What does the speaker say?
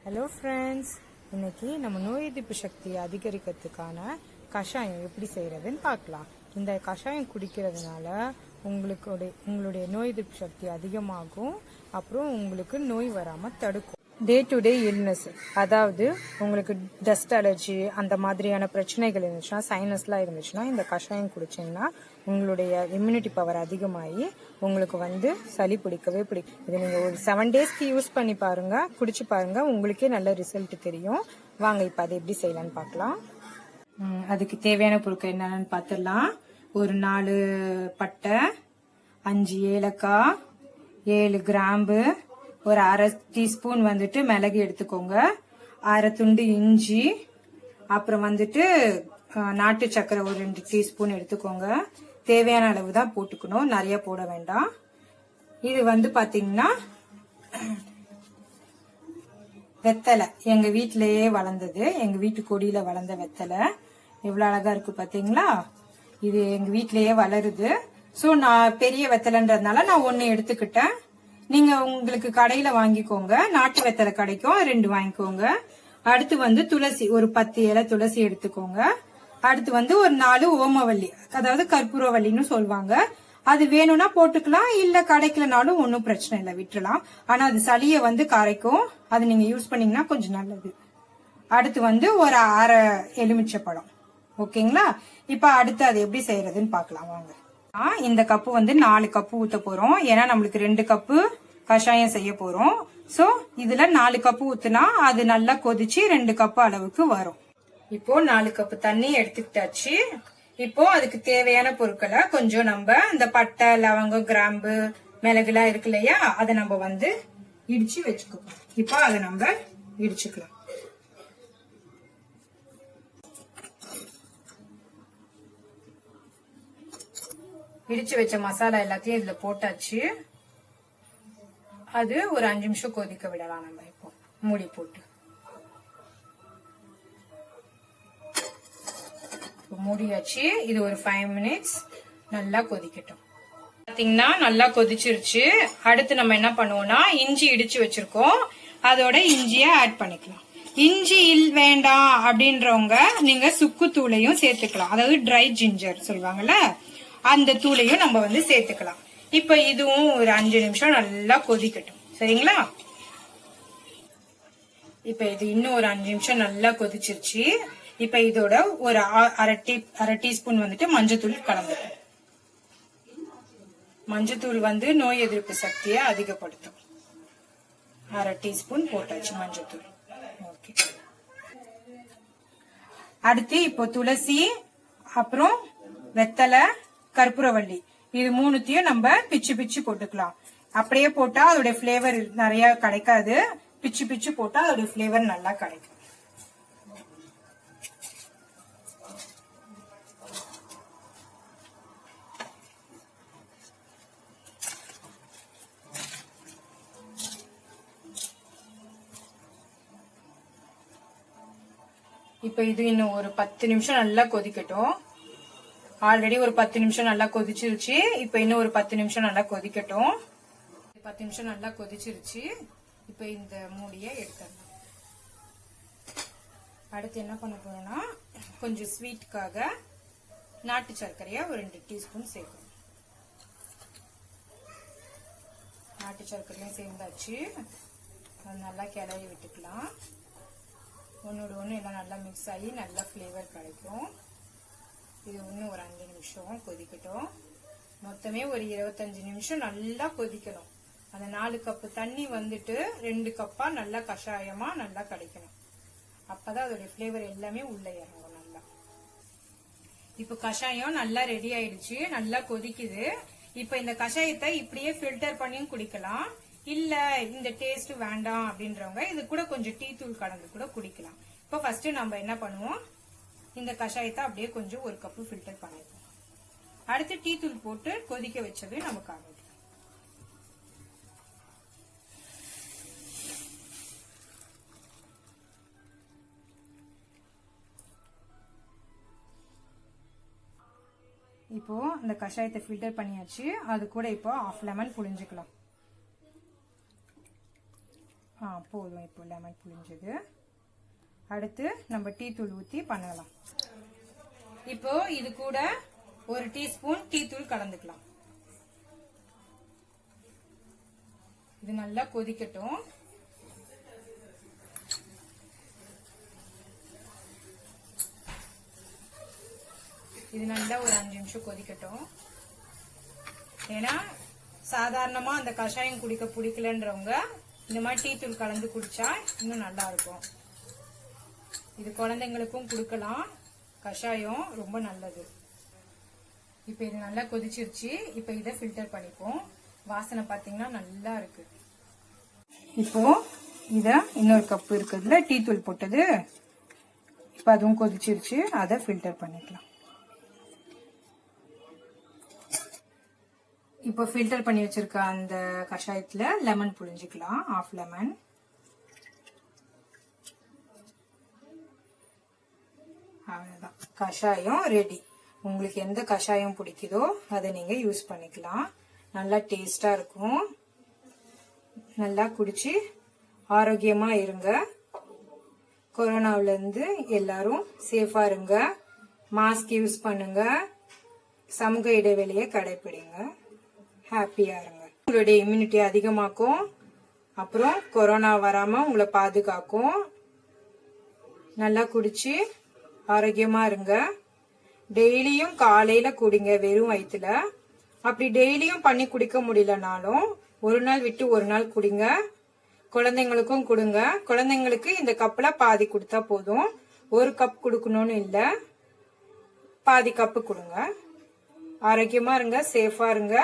Hello friends, இன்னைக்கு நம்ம நோய் எதிர்ப்பு சக்தியை அதிகரிக்கிறதுக்கான கஷாயம் எப்படி செய்கிறதுன்னு பார்க்கலாம். இந்த கஷாயம் குடிக்கிறதுனால உங்களுடைய நோய் எதிர்ப்பு சக்தி அதிகமாகும். அப்புறம் உங்களுக்கு நோய் வராமல் தடுக்கும். டே டு டே இல்னஸ், அதாவது உங்களுக்கு டஸ்ட் அலர்ஜி அந்த மாதிரியான பிரச்சனைகள் இருந்துச்சுன்னா, சைனஸ்லாம் இருந்துச்சுன்னா இந்த கஷாயம் குடிச்சிங்கன்னா உங்களுடைய இம்யூனிட்டி பவர் அதிகமாகி உங்களுக்கு சளி பிடிக்கவே பிடிக்கும். இது நீங்கள் ஒரு 7 டேஸ்க்கு யூஸ் பண்ணி பாருங்க, குடிச்சு பாருங்க, உங்களுக்கே நல்ல ரிசல்ட் தெரியும். வாங்க இப்போ அதை எப்படி செய்யலான்னு பார்க்கலாம். அதுக்கு தேவையான பொருட்கள் என்னென்னு பார்த்துடலாம். ஒரு 4 பட்டை, 5 ஏலக்காய், 7 கிராம்பு, ஒரு 1/2 டீஸ்பூன் மிளகு எடுத்துக்கோங்க, 1/2 துண்டு இஞ்சி, அப்புறம் நாட்டு சக்கரை ஒரு 2 டீஸ்பூன் எடுத்துக்கோங்க. தேவையான அளவு தான் போட்டுக்கணும், நிறைய போட வேண்டாம். இது பாத்தீங்கன்னா வெத்தலை, எங்க வீட்டிலேயே வளர்ந்தது, எங்க வீட்டு கொடியில வளர்ந்த வெத்தலை. எவ்வளவு அழகா இருக்கு பாத்தீங்களா? இது எங்க வீட்டிலேயே வளருது. சோ நான் பெரிய வெத்தலைன்றதுனால நான் 1 எடுத்துக்கிட்டேன். நீங்க உங்களுக்கு கடையில வாங்கிக்கோங்க, நாட்டு வெத்தலை கிடைக்கும், 2 வாங்கிக்கோங்க. அடுத்து துளசி, ஒரு 10 இலை துளசி எடுத்துக்கோங்க. அடுத்து ஒரு 4 ஓமவல்லி, அதாவது கற்பூரவல்லின்னு சொல்லுவாங்க. அது வேணும்னா போட்டுக்கலாம், இல்ல கிடைக்கலனாலும் ஒன்னும் பிரச்சனை இல்லை, விட்டுலாம். ஆனா அது சளிய கரைக்கும், அது நீங்க யூஸ் பண்ணீங்கன்னா கொஞ்சம் நல்லது. அடுத்து ஒரு 1/2 எலுமிச்சை பழம். ஓகேங்களா? இப்ப அடுத்து அது எப்படி செய்யறதுன்னு பாக்கலாம் வாங்க. இந்த கப்பு 4 கப்பு ஊத்த போறோம். ஏன்னா நம்மளுக்கு 2 கப்பு கஷாயம் செய்ய போறோம். சோ இதுல 4 கப்பு ஊத்துனா அது நல்லா கொதிச்சு 2 கப்பு அளவுக்கு வரும். இப்போ 4 கப்பு தண்ணி எடுத்துக்கிட்டாச்சு. இப்போ அதுக்கு தேவையான பொருட்களை கொஞ்சம் நம்ம இந்த பட்டை, லவங்கம், கிராம்பு, மிளகு எல்லாம் இருக்கு இல்லையா, அதை நம்ம இடிச்சு வச்சுக்கோம். இப்போ அதை நம்ம இடிச்சுக்கலாம். இடிச்சு வச்ச மசாலா எல்லாத்தையும் இதுல போட்டாச்சு. அது ஒரு 5 நிமிஷம் கொதிக்க விடலாம். நம்ம இப்போ மூடி போட்டு மூடியாச்சு. இது ஒரு 5 மினிட்ஸ் நல்லா கொதிக்கட்டும். பாத்தீங்கன்னா நல்லா கொதிச்சிருச்சு. அடுத்து நம்ம என்ன பண்ணுவோம்னா, இஞ்சி இடிச்சு வச்சிருக்கோம், அதோட இஞ்சிய ஆட் பண்ணிக்கலாம். இஞ்சி வேண்டாம் அப்படின்றவங்க நீங்க சுக்கு தூளையும் சேர்த்துக்கலாம், அதாவது ட்ரை ஜிஞ்சர் சொல்லுவாங்கல்ல, அந்த தூளையும் நம்ம சேர்த்துக்கலாம். இப்ப இதுவும் ஒரு 5 நிமிஷம் நல்லா கொதிக்கட்டும். சரிங்களா? இப்ப இது இன்னும் ஒரு 5 நிமிஷம் நல்லா கொதிச்சிருச்சு. இப்ப இதோட ஒரு 1/2 டீஸ்பூன் மஞ்சத்தூள் கலந்துக்கும். மஞ்சத்தூள் நோய் எதிர்ப்பு சக்தியை அதிகப்படுத்தும். 1/2 டீஸ்பூன் போட்டாச்சு மஞ்சத்தூள். ஓகே. அடுத்து இப்போ துளசி, அப்புறம் வெத்தலை, கற்பூரவள்ளி, இது 3த்தையும் நம்ம பிச்சு பிச்சு போட்டுக்கலாம். அப்படியே போட்டா அதோட பிளேவர் நிறைய கிடைக்காது, பிச்சு பிச்சு போட்டா அதோட பிளேவர் நல்லா கிடைக்கும். இப்ப இது இன்னும் ஒரு 10 நிமிஷம் நல்லா கொதிக்கட்டும். ஆல்ரெடி ஒரு 10 நிமிஷம் நல்லா கொதிச்சிருச்சு. இப்ப இன்னும் ஒரு 10 நிமிஷம் நல்லா கொதிக்கட்டும். 10 நிமிஷம் நல்லா கொதிச்சிருச்சு. இப்ப இந்த மூடியை எடுத்துடலாம். அடுத்து என்ன பண்ண போறோம்னா, கொஞ்சம் ஸ்வீட்டுக்காக நாட்டு சர்க்கரையா ஒரு 2 டீஸ்பூன் சேர்க்கணும். நாட்டு சர்க்கரையும் சேர்ந்தாச்சு. அது நல்லா கிளறி விட்டுக்கலாம். ஒன்னோட ஒண்ணு எல்லாம் நல்லா மிக்ஸ் ஆகி நல்லா பிளேவர் கிடைக்கும். இது இன்னும் ஒரு 5 நிமிஷம் கொதிக்கட்டும். மொத்தமே ஒரு 25 நிமிஷம் நல்லா கொதிக்கணும். அந்த 4 கப்பு தண்ணி 2 கப்பா நல்லா கஷாயமா நல்லா கிடைக்கணும். அப்பதான் அதோட பிளேவர் எல்லாமே உள்ள இறங்கும் நல்லா. இப்ப கஷாயம் நல்லா ரெடி ஆயிடுச்சு, நல்லா கொதிக்குது. இப்ப இந்த கஷாயத்தை இப்படியே ஃபில்டர் பண்ணியும் குடிக்கலாம், இல்ல இந்த டேஸ்ட் வேண்டாம் அப்படின்றவங்க இது கூட கொஞ்சம் டீ தூள் கலந்து கூட குடிக்கலாம். இப்ப ஃபர்ஸ்ட் நம்ம என்ன பண்ணுவோம், இந்த கஷாயத்தை அப்படியே கொஞ்சம் 1 கப்பு ஃபில்டர் பண்ணிப்போம். அடுத்து டீ தூள் போட்டு கொதிக்க வச்சது நமக்கு ஆகும். இப்போ இந்த கஷாயத்தை ஃபில்டர் பண்ணியாச்சு. அது கூட இப்போ 1/2 லெமன் புழிஞ்சுக்கலாம். போதும். இப்போ லெமன் புளிஞ்சது. அடுத்து நம்ம டீ தூள் ஊத்தி பண்ணலாம். இப்போ இது கூட 1 டீஸ்பூன் டீ தூள் கலந்துக்கலாம். இது நல்லா கொதிக்கட்டும். இது நல்லா ஒரு 5 நிமிஷம் கொதிக்கட்டும். ஏன்னா சாதாரணமா அந்த கஷாயம் குடிக்க பிடிக்கலன்றவங்க இந்த மாதிரி டீ தூள் கலந்து குடிச்சா இன்னும் நல்லா இருக்கும். இது குழந்தைங்களுக்கும் கொடுக்கலாம். கஷாயம் ரொம்ப நல்லது. இப்ப இது நல்லா கொதிச்சிருச்சு. இப்ப இதை ஃபில்டர் பண்ணிப்போம். வாசனை பாத்தீங்கன்னா நல்லா இருக்கு. இப்போ இத இன்னொரு கப் இருக்குதுல டீ தூள் போட்டது, இப்ப அதுவும் கொதிச்சிருச்சு. அதை ஃபில்டர் பண்ணிக்கலாம். இப்போ ஃபில்டர் பண்ணி வச்சிருக்க அந்த கஷாயத்துல லெமன் புழிஞ்சிக்கலாம். 1/2 லெமன். அவ்வளவுதான், கஷாயம் ரெடி. உங்களுக்கு எந்த கஷாயம் பிடிக்குதோ அதை நீங்க யூஸ் பண்ணிக்கலாம். நல்லா டேஸ்டா இருக்கும். நல்லா குடிச்சு ஆரோக்கியமா இருங்க. கொரோனாவில இருந்து எல்லாரும் சேஃபா இருங்க. மாஸ்க் யூஸ் பண்ணுங்க. சமூக இடைவெளியை கடைபிடிங்க. ஹாப்பியா இருங்க. உங்களுடைய இம்யூனிட்டி அதிகமாக்கும். அப்புறம் கொரோனா வராம உங்களை பாதுகாக்கும். நல்லா குடிச்சு ஆரோக்கியமா இருங்க. டெய்லியும் காலையில குடிங்க வெறும் வயிற்றுல. அப்படி டெய்லியும் பண்ணி குடிக்க முடியலனாலும் ஒரு நாள் விட்டு ஒரு நாள் குடிங்க. குழந்தைங்களுக்கும் கொடுங்க. குழந்தைங்களுக்கு இந்த கப்ல பாதி கொடுத்தா போதும். 1 கப் கொடுக்கணும்னு இல்ல, பாதி கப்பு கொடுங்க. ஆரோக்கியமா இருங்க. சேஃபா இருங்க.